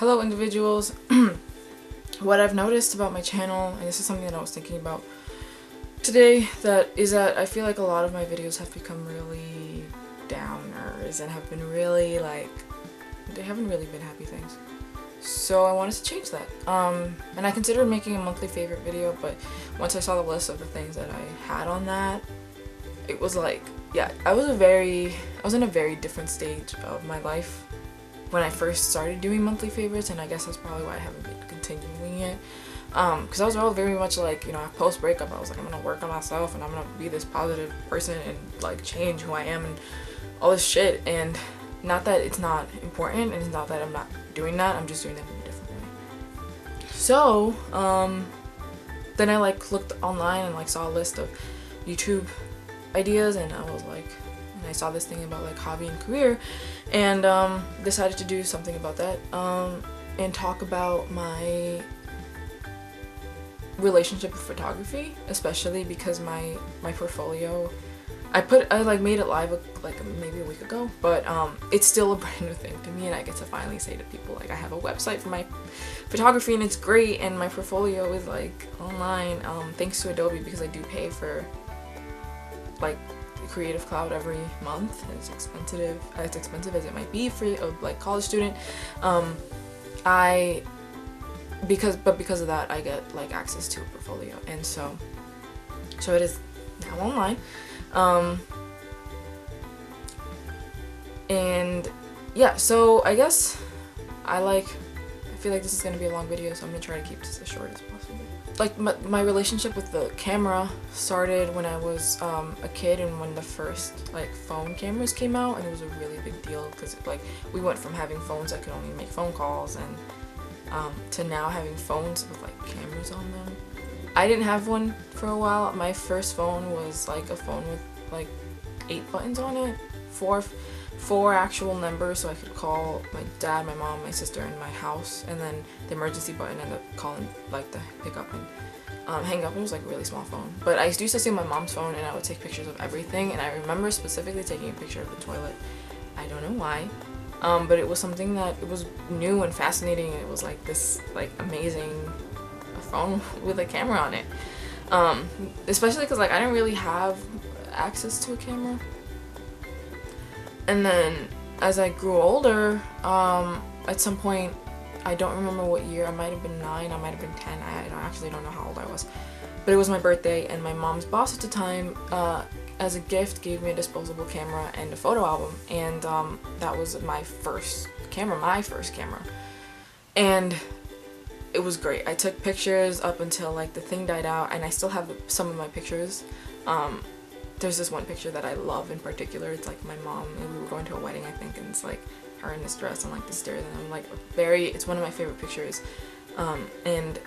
Hello individuals. What I've noticed about my channel, and this is something that I was thinking about today, that I feel like a lot of my videos have become really downers and have been really they haven't really been happy things. So I wanted to change that. And I considered making a monthly favorite video, but once I saw the list of the things that I had on that, it was like, yeah, I was in a very different stage of my life when I first started doing monthly favorites, and I guess that's probably why I haven't been continuing it. Because I was all very much like, you know, post breakup, I was like, I'm gonna work on myself and I'm gonna be this positive person and like change who I am and all this shit. And not that it's not important, and it's not that I'm not doing that, I'm just doing that in a different way. So then I like looked online and like saw a list of YouTube ideas, and I was like, and I saw this thing about like hobby and career, and decided to do something about that, and talk about my relationship with photography, especially because my portfolio, I like made it live like maybe a week ago, but it's still a brand new thing to me, and I get to finally say to people like I have a website for my photography and it's great, and my portfolio is like online, thanks to Adobe, because I do pay for like Creative Cloud every month. It's expensive as it might be for a like college student. Because of that, I get like access to a portfolio, and so it is now online. And yeah, so I guess I feel like this is gonna be a long video, so I'm gonna try to keep this as short as possible. Like my relationship with the camera started when I was a kid, and when the first like phone cameras came out, and it was a really big deal because like we went from having phones that could only make phone calls and to now having phones with like cameras on them. I didn't have one for a while. My first phone was like a phone with like 8 buttons on it, four actual numbers, so I could call my dad, my mom, my sister, and my house, and then the emergency button, and the calling like the pick up and hang up. It was like a really small phone, but I used to see my mom's phone, and I would take pictures of everything, and I remember specifically taking a picture of the toilet. I don't know why, but it was something that it was new and fascinating, and it was like this like amazing phone with a camera on it, especially because like I didn't really have access to a camera. And then as I grew older, at some point, I don't remember what year, I might have been 9, I might have been 10, I actually don't know how old I was, but it was my birthday, and my mom's boss at the time, as a gift, gave me a disposable camera and a photo album, and that was my first camera, and it was great. I took pictures up until like the thing died out, and I still have some of my pictures. There's this one picture that I love in particular. It's like my mom, and we were going to a wedding, I think, and it's like her in this dress on like the stairs, and I'm like it's one of my favorite pictures. And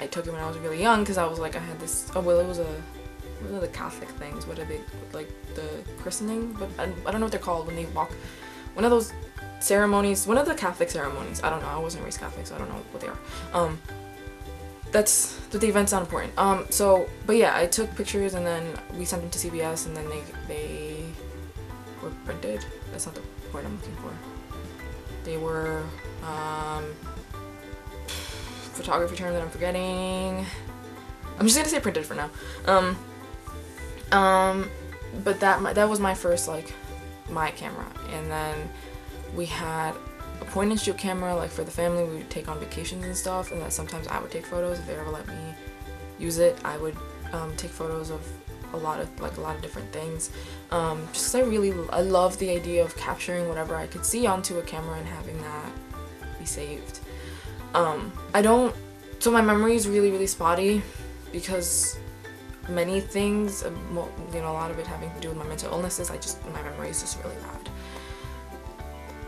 I took it when I was really young, because I was like, I had this, what are the Catholic things? What are they, like the christening? But I don't know what they're called when they walk, one of those ceremonies, one of the Catholic ceremonies. I don't know, I wasn't raised Catholic, so I don't know what they are. But the event's not important. But yeah, I took pictures, and then we sent them to CBS, and then they were printed. That's not the word I'm looking for. They were, photography term that I'm forgetting. I'm just gonna say printed for now. But that was my first, like, my camera. And then we had a point and shoot camera, like for the family. We would take on vacations and stuff, and that sometimes I would take photos if they ever let me use it. I would take photos of a lot of different things, just because I love the idea of capturing whatever I could see onto a camera and having that be saved. So my memory is really spotty, because many things, you know, a lot of it having to do with my mental illnesses, my memory is just really bad.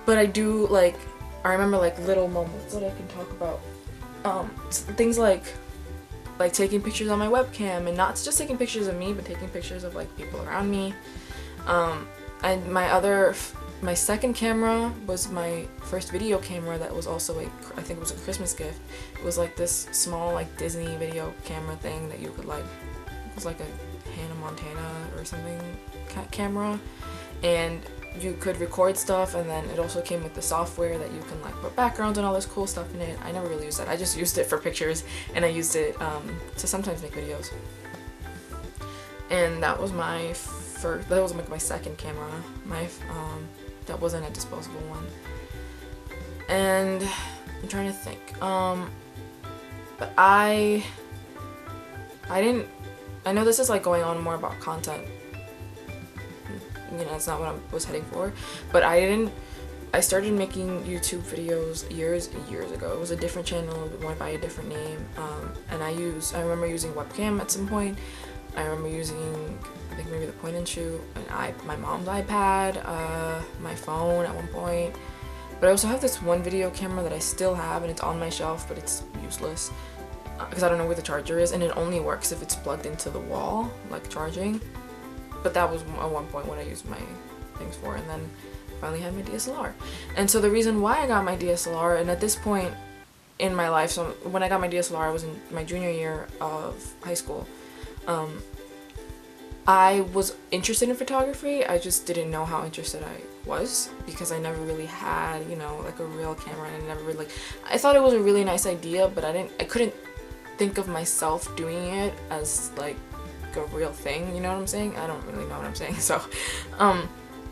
But I remember like little moments that I can talk about. Things like taking pictures on my webcam, and not just taking pictures of me, but taking pictures of like people around me. And my second camera was my first video camera that was also I think it was a Christmas gift. It was like this small like Disney video camera thing that you could like, it was like a Hannah Montana or something camera, and you could record stuff, and then it also came with the software that you can like put backgrounds and all this cool stuff in it. I never really used that. I just used it for pictures, and I used it to sometimes make videos. And that was my first, that was like my second camera. That wasn't a disposable one. And I'm trying to think. But I know this is like going on more about content. You know, it's not what I was heading for, but I started making YouTube videos years ago. It was a different channel, it went by a different name, and I remember using webcam at some point. I remember using, I think maybe the point and shoot, my mom's iPad, my phone at one point. But I also have this one video camera that I still have, and it's on my shelf, but it's useless because I don't know where the charger is, and it only works if it's plugged into the wall, like charging. But that was at one point what I used my things for, and then finally had my DSLR. And so the reason why I got my DSLR, and at this point in my life, so when I got my DSLR, I was in my junior year of high school. I was interested in photography, I just didn't know how interested I was, because I never really had, you know, like a real camera, and I never really, I thought it was a really nice idea, but I couldn't think of myself doing it as like a real thing, you know what I'm saying? I don't really know what I'm saying. So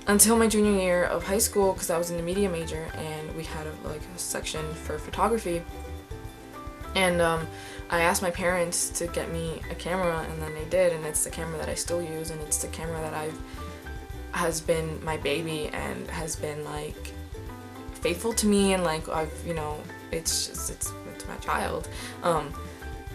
until my junior year of high school, because I was in the media major, and we had a section for photography, and I asked my parents to get me a camera, and then they did, and it's the camera that I still use, and it's the camera that has been my baby and has been like faithful to me, and like you know, it's my child.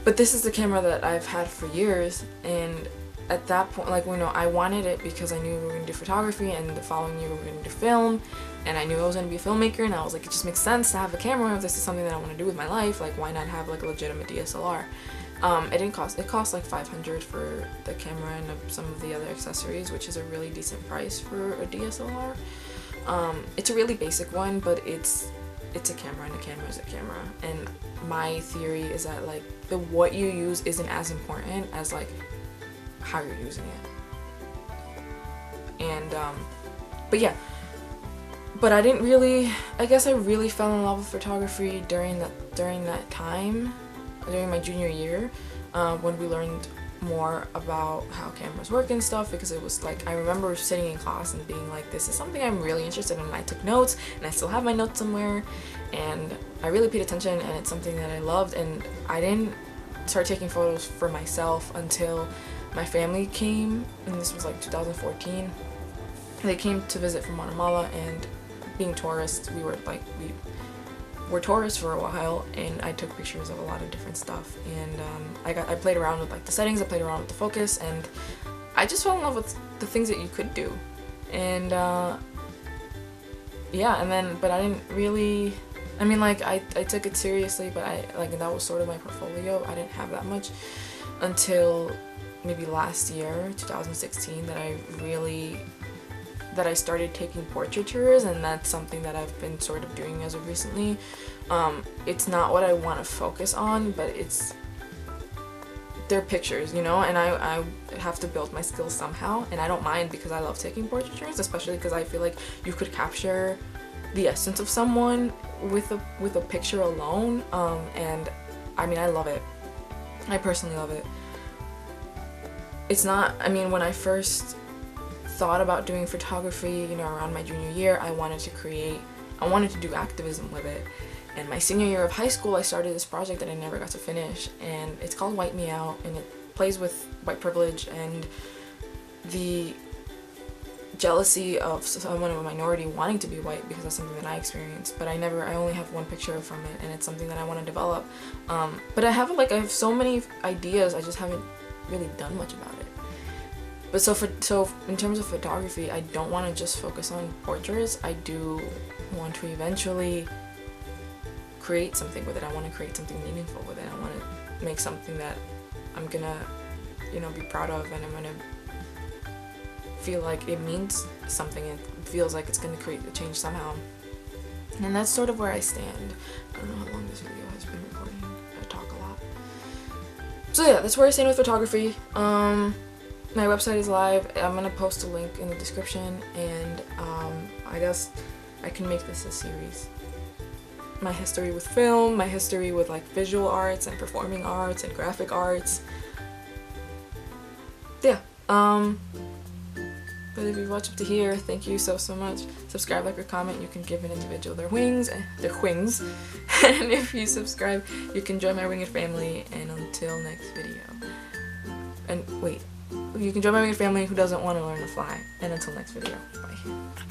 But this is the camera that I've had for years, and at that point, like, you know, I wanted it because I knew we were going to do photography, and the following year we were going to do film, and I knew I was going to be a filmmaker, and I was like, it just makes sense to have a camera if this is something that I want to do with my life. Like, why not have like a legitimate DSLR? It cost like $500 for the camera and some of the other accessories, which is a really decent price for a DSLR. It's a really basic one, but it's a camera, and a camera is a camera. And my theory is that like what you use isn't as important as like how you're using it. And but yeah, but I didn't really, I guess I really fell in love with photography during that time, during my junior year, when we learned more about how cameras work and stuff, because it was like, I remember sitting in class and being like, this is something I'm really interested in, and I took notes, and I still have my notes somewhere, and I really paid attention, and it's something that I loved. And I didn't start taking photos for myself until my family came, and this was like 2014. They came to visit from Guatemala, and being tourists, we were tourists for a while, and I took pictures of a lot of different stuff, and I played around with like the settings, I played around with the focus, and I just fell in love with the things that you could do. And yeah, and then, but I didn't really, I mean, like, I took it seriously, but that was sort of my portfolio. I didn't have that much until maybe last year, 2016, that I started taking portraitures, and that's something that I've been sort of doing as of recently. It's not what I want to focus on, but they're pictures, you know, and I have to build my skills somehow, and I don't mind, because I love taking portraitures, especially because I feel like you could capture the essence of someone with a picture alone, and I mean, I love it. I personally love it. It's not, I mean, when I first thought about doing photography, you know, around my junior year, I wanted to do activism with it. And my senior year of high school, I started this project that I never got to finish, and it's called Wipe Me Out, and it plays with white privilege and the jealousy of someone of a minority wanting to be white, because that's something that I experienced. But I only have one picture from it, and it's something that I want to develop. But I have so many ideas, I just haven't really done much about it. But so in terms of photography, I don't want to just focus on portraits. I do want to eventually create something with it. I want to create something meaningful with it. I want to make something that I'm gonna, you know, be proud of, and I'm gonna feel like it means something. It feels like it's gonna create a change somehow. And that's sort of where I stand. I don't know how long this video has been recording. I talk a lot. So yeah, that's where I stand with photography. My website is live. I'm gonna post a link in the description, and I guess I can make this a series. My history with film, my history with like visual arts and performing arts and graphic arts. Yeah. But if you've watched up to here, thank you so much. Subscribe, like, or comment. You can give an individual their wings. And if you subscribe, you can join my winged family. And until next video. And wait, you can join my winged family who doesn't want to learn to fly. And until next video, bye.